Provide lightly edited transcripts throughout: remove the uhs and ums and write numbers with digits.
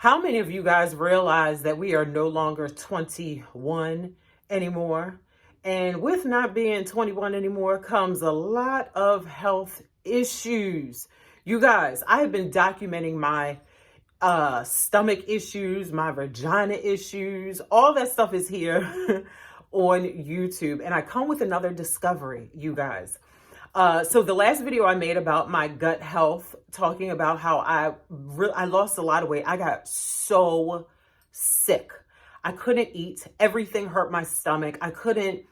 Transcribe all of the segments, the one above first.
How many of you guys realize that we are no longer 21 anymore? And with not being 21 anymore comes a lot of health issues. You guys, I have been documenting my stomach issues, my vagina issues, all that stuff is here on YouTube. And I come with another discovery, you guys. So the last video I made about my gut health, talking about how I lost a lot of weight. I got so sick. I couldn't eat. Everything hurt my stomach. I couldn't,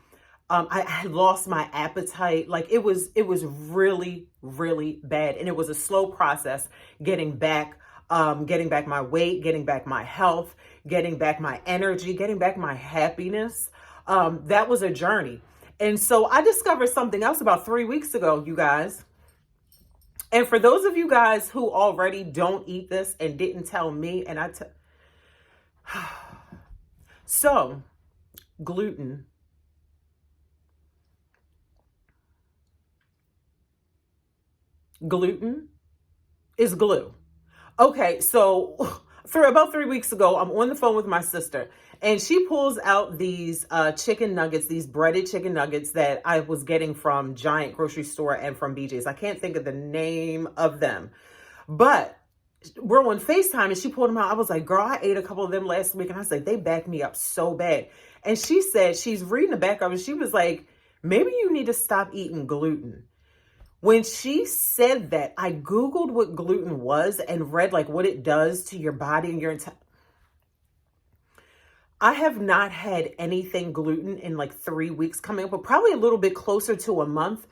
I had lost my appetite. Like it was really, really bad. And it was a slow process getting back my weight, getting back my health, getting back my energy, getting back my happiness. That was a journey. And so I discovered something else about 3 weeks ago, you guys. And for those of you guys who already don't eat this and didn't tell me, and so gluten. Gluten is glue. Okay, so for about 3 weeks ago, I'm on the phone with my sister, and she pulls out these chicken nuggets, these breaded chicken nuggets that I was getting from Giant grocery store and from BJ's. I can't think of the name of them, but we're on FaceTime and she pulled them out. I was like, girl, I ate a couple of them last week. And I was like, they backed me up so bad. And she said, she's reading the back of it. She was like, maybe you need to stop eating gluten. When she said that, I Googled what gluten was and read like what it does to your body and your entire. I have not had anything gluten in like 3 weeks coming up, but probably a little bit closer to a month.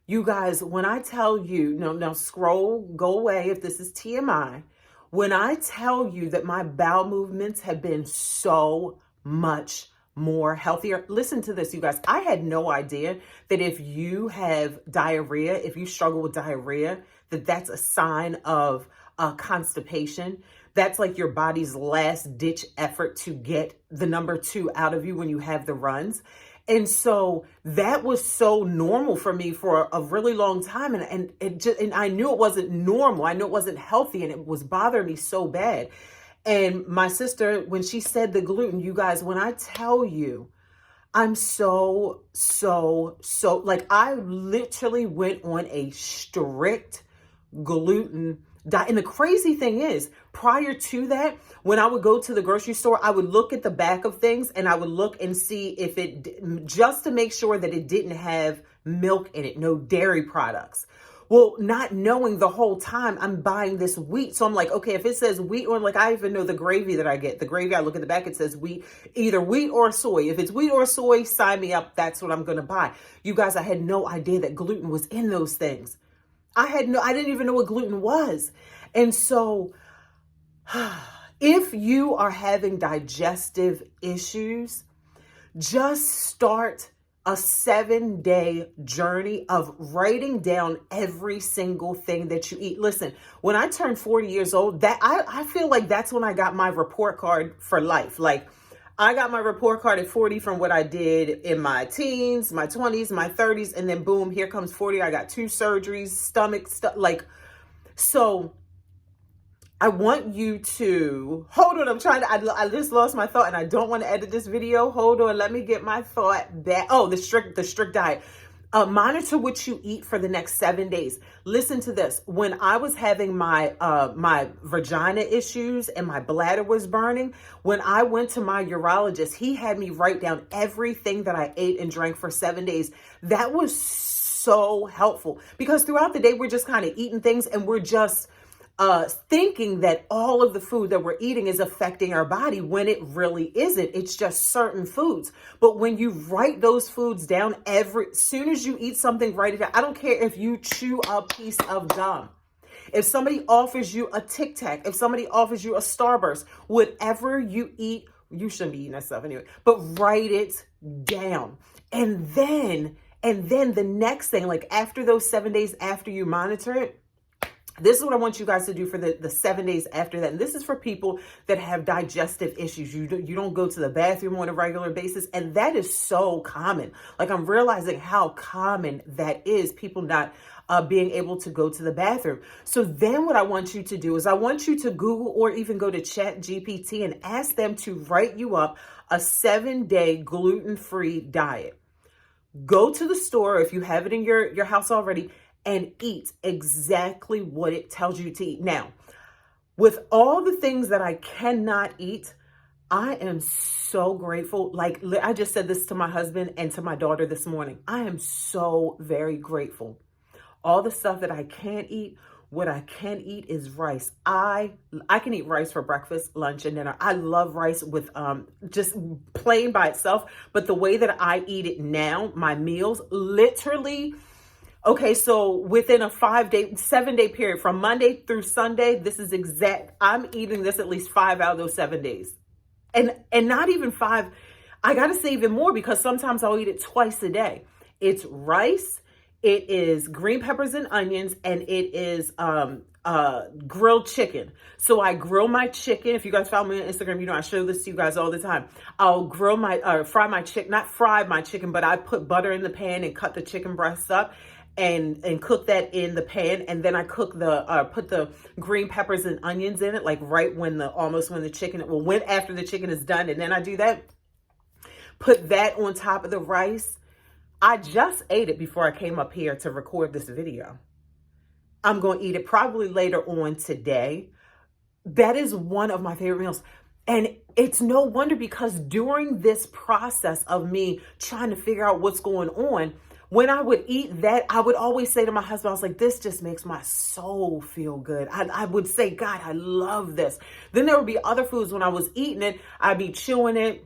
You guys, when I tell you, now scroll, go away if this is TMI. When I tell you that my bowel movements have been so much more healthier. Listen to this, you guys. I had no idea that if you have diarrhea, if you struggle with diarrhea, that's a sign of constipation. That's like your body's last ditch effort to get the number 2 out of you when you have the runs. And so that was so normal for me for a really long time. And I knew it wasn't normal. I knew it wasn't healthy, and it was bothering me so bad. And my sister, when she said the gluten, you guys, when I tell you, I'm so, like I literally went on a strict gluten diet. And the crazy thing is, prior to that, when I would go to the grocery store, I would look at the back of things and I would look and see if it, just to make sure that it didn't have milk in it, no dairy products. Well, not knowing the whole time I'm buying this wheat. So I'm like, okay, if it says wheat, or like I even know the gravy that I get, the gravy, I look at the back, it says wheat, either wheat or soy. If it's wheat or soy, sign me up. That's what I'm going to buy. You guys, I had no idea that gluten was in those things. I didn't even know what gluten was. And so if you are having digestive issues, just start a 7-day journey of writing down every single thing that you eat. Listen, when I turned 40 years old, that I feel like that's when I got my report card for life. Like I got my report card at 40 from what I did in my teens, my 20s, my 30s, and then boom, here comes 40. I got 2 surgeries, stomach stuff, like, so I want you to, hold on, I just lost my thought and I don't want to edit this video. Hold on, let me get my thought back. Oh, the strict diet. Monitor what you eat for the next 7 days. Listen to this. When I was having my vagina issues and my bladder was burning, when I went to my urologist, he had me write down everything that I ate and drank for 7 days. That was so helpful because throughout the day, we're just kind of eating things and we're just thinking that all of the food that we're eating is affecting our body when it really isn't. It's just certain foods. But when you write those foods down, soon as you eat something, write it down. I don't care if you chew a piece of gum. If somebody offers you a Tic Tac, if somebody offers you a Starburst, whatever you eat, you shouldn't be eating that stuff anyway, but write it down. And then the next thing, like after those 7 days after you monitor it, This is what I want you guys to do for the 7 days after that. And this is for people that have digestive issues. You don't go to the bathroom on a regular basis. And that is so common. Like, I'm realizing how common that is, people not being able to go to the bathroom. So then what I want you to do is I want you to Google or even go to Chat GPT and ask them to write you up a 7-day gluten-free diet. Go to the store if you have it in your house already and eat exactly what it tells you to eat. Now, with all the things that I cannot eat, I am so grateful. Like, I just said this to my husband and to my daughter this morning. I am so very grateful. All the stuff that I can't eat, what I can eat is rice. I can eat rice for breakfast, lunch, and dinner. I love rice with just plain by itself. But the way that I eat it now, my meals, literally, okay, so within a 7-day period, from Monday through Sunday, this is exact. I'm eating this at least 5 out of those 7 days. And not even 5. I got to say even more, because sometimes I'll eat it twice a day. It's rice, it is green peppers and onions, and it is grilled chicken. So I grill my chicken. If you guys follow me on Instagram, you know I show this to you guys all the time. I'll fry my chicken, not fry my chicken, but I put butter in the pan and cut the chicken breasts up and cook that in the pan. And then I cook put the green peppers and onions in it, like right when after the chicken is done. And then I do that, put that on top of the rice. I just ate it before I came up here to record this video. I'm going to eat it probably later on today. That is one of my favorite meals. And it's no wonder, because during this process of me trying to figure out what's going on, when I would eat that, I would always say to my husband, I was like, this just makes my soul feel good. I would say, God, I love this. Then there would be other foods when I was eating it, I'd be chewing it.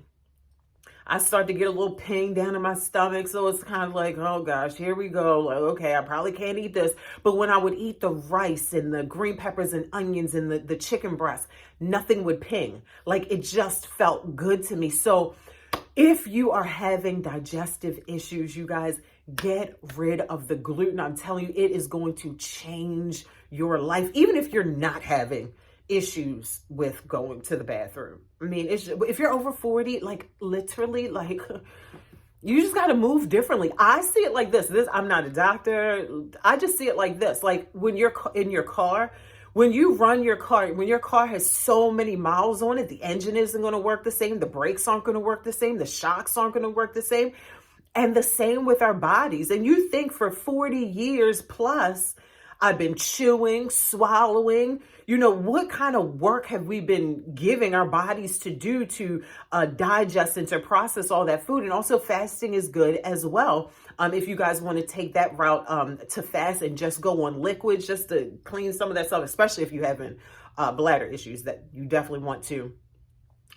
I start to get a little ping down in my stomach. So it's kind of like, oh gosh, here we go. Like, okay, I probably can't eat this. But when I would eat the rice and the green peppers and onions and the chicken breast, nothing would ping. Like, it just felt good to me. So if you are having digestive issues, you guys, get rid of the gluten. I'm telling you, it is going to change your life. Even if you're not having issues with going to the bathroom. I mean, if you're over 40, like, literally, like, you just got to move differently. I see it like this. I'm not a doctor. I just see it like this. Like, when you're in your car, when you run your car, when your car has so many miles on it, the engine isn't going to work the same. The brakes aren't going to work the same. The shocks aren't going to work the same. And the same with our bodies. And you think for 40 years plus, I've been chewing, swallowing. You know, what kind of work have we been giving our bodies to do to digest and to process all that food? And also, fasting is good as well. If you guys want to take that route to fast and just go on liquids, just to clean some of that stuff, especially if you having bladder issues, that you definitely want to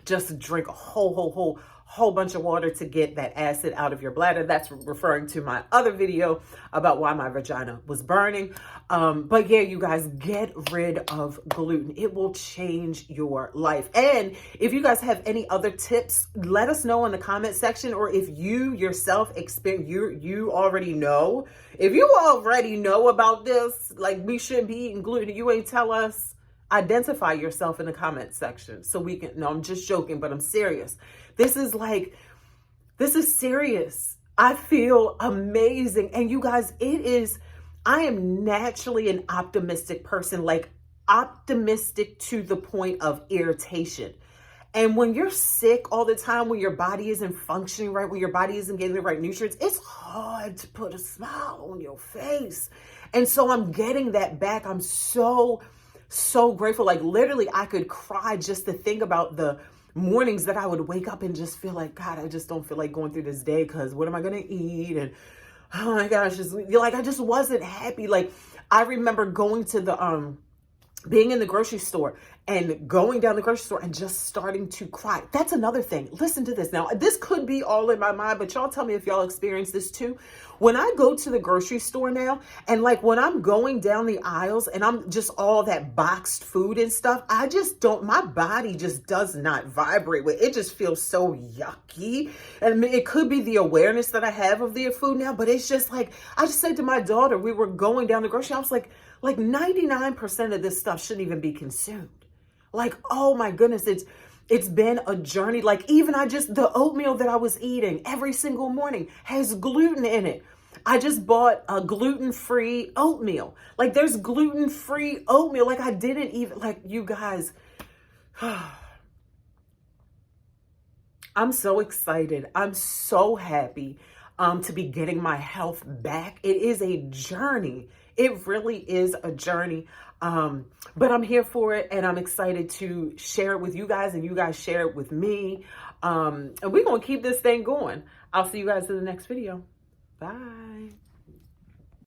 just drink a whole bunch of water to get that acid out of your bladder. That's referring to my other video about why my vagina was burning. But yeah, you guys, get rid of gluten. It will change your life. And if you guys have any other tips, let us know in the comment section, or if you yourself you already know. If you already know about this, like, we shouldn't be eating gluten, you ain't tell us, identify yourself in the comment section so we can, no, I'm just joking, but I'm serious. This is serious. I feel amazing. And you guys, I am naturally an optimistic person, like optimistic to the point of irritation. And when you're sick all the time, when your body isn't functioning right, when your body isn't getting the right nutrients, it's hard to put a smile on your face. And so I'm getting that back. I'm so grateful. Like, literally, I could cry just to think about the mornings that I would wake up and just feel like, God, I just don't feel like going through this day, because what am I going to eat? And oh my gosh, I just wasn't happy. Like, I remember going to being in the grocery store and going down the grocery store and just starting to cry. That's another thing. Listen to this. Now, this could be all in my mind, but y'all tell me if y'all experience this too. When I go to the grocery store now, and like when I'm going down the aisles and I'm just all that boxed food and stuff, I just don't, my body just does not vibrate with it. It just feels so yucky. And it could be the awareness that I have of the food now, but it's just like, I just said to my daughter, we were going down the grocery, I was like 99% of this stuff shouldn't even be consumed. Like, oh my goodness, it's been a journey. Like even the oatmeal that I was eating every single morning has gluten in it. I just bought a gluten-free oatmeal. Like there's gluten-free oatmeal. Like I didn't even, like you guys, I'm so excited. I'm so happy to be getting my health back. It is a journey. It really is a journey. But I'm here for it and I'm excited to share it with you guys and you guys share it with me. And we're going to keep this thing going. I'll see you guys in the next video. Bye.